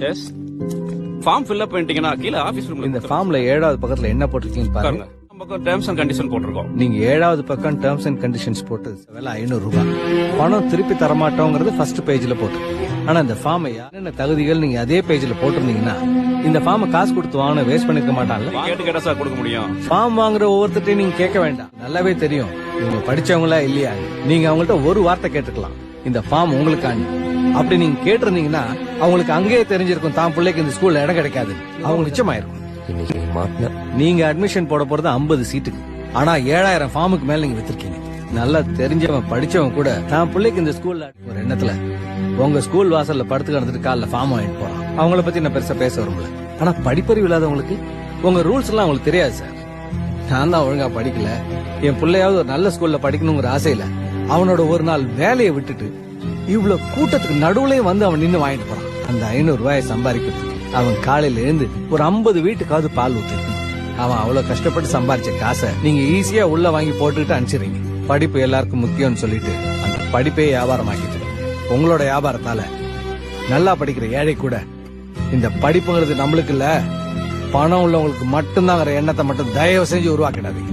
S form fill up பண்ணிட்டீங்கன்னா கீழ office ரூம்ல இந்த ஃபார்ம்ல 7வது பக்கத்துல என்ன போட்டிருக்கீங்கன்னு பாருங்க. பக்கம் டேர்ம்ஸ் அண்ட் கண்டிஷன் போட்டிருக்கோம். நீங்க 7வது பக்கம் டேர்ம்ஸ் அண்ட் கண்டிஷன்ஸ் போட்டு விலை 500 ரூபாய். பணம் திருப்பி தரமாட்டோங்கிறது ஃபர்ஸ்ட் பேஜ்ல போட்டு. ஆனா இந்த ஃபார்ம் என்னென்ன தகுதிகள் நீங்க அதே பேஜ்ல போட்டிருந்தீங்கன்னா இந்த ஃபார்ம் காசு கொடுத்து வாங்க வேஸ்ட் பண்ணிருக்க மாட்டாங்கல்ல. கேட்டு கேட்டா சார் கொடுக்க முடியும். ஃபார்ம் வாங்குற ஒவ்வொருத்தையும் நீங்க கேட்க வேண்டாம். நல்லாவே தெரியும் இவங்க படிச்சவங்களா இல்லையா. நீங்க அவங்கள்ட்ட ஒரு வார்த்தை கேட்டுக்கலாம், இந்த ஃபார்ம் உங்களுக்கான. அப்படி நீங்க கேட்டிருந்தீங்கன்னா அவங்களுக்கு அங்கேயே தெரிஞ்சிருக்கும் தான் பிள்ளைக்கு இந்த ஸ்கூல்ல இடம் கிடைக்காது. அவங்க நிச்சயமாயிருக்கும். நீங்க அட்மிஷன் போட போறது 50 சீட்டுக்கு. ஆனா 7000 ஃபார்முக்கு மேல நீங்க வித்திருக்கீங்க. நல்லா தெரிஞ்சவன் படிச்சவன் கூட தான் பிள்ளைக்கு இந்த ஸ்கூல்ல ஒரு எண்ணத்துல உங்க ஸ்கூல் வாசல்ல படுத்து கிடந்துட்டு காலைல ஃபார்ம் வாங்கிட்டு போறான். அவங்கள பத்தி நான் பெருசா பேச வரும்ல. ஆனா படிப்பறிவு இல்லாதவங்களுக்கு உங்க ரூல்ஸ் எல்லாம் அவங்களுக்கு தெரியாது சார். நான் தான் ஒழுங்கா படிக்கல, என் பிள்ளையாவது ஒரு நல்ல ஸ்கூல்ல படிக்கணுங்கிற ஆசையில அவனோட ஒரு நாள் வேலையை விட்டுட்டு இவ்வளவு கூட்டத்துக்கு நடுவுலயும் வந்து அவன் நின்னு வாங்கிட்டு போறான். அந்த 500 ரூபாயை சம்பாதிக்கிறது அவன் காலையில இருந்து ஒரு 50 வீட்டுக்காவது பால் ஊத்திருக்கணும். அவன் அவ்வளவு கஷ்டப்பட்டு சம்பாரிச்ச காசை நீங்க ஈஸியா உள்ள வாங்கி போட்டுக்கிட்டு அனுப்பிச்சிடுறீங்க. படிப்பு எல்லாருக்கும் முக்கியம்னு சொல்லிட்டு அந்த படிப்பே வியாபாரம் ஆக்கிட்டு உங்களோட வியாபாரத்தால நல்லா படிக்கிற ஏழை கூட இந்த படிப்புங்கிறது நம்மளுக்கு இல்ல பணம் உள்ளவங்களுக்கு மட்டும்தான் எண்ணத்தை மட்டும் தயவு செஞ்சு உருவாக்கிடாதீங்க.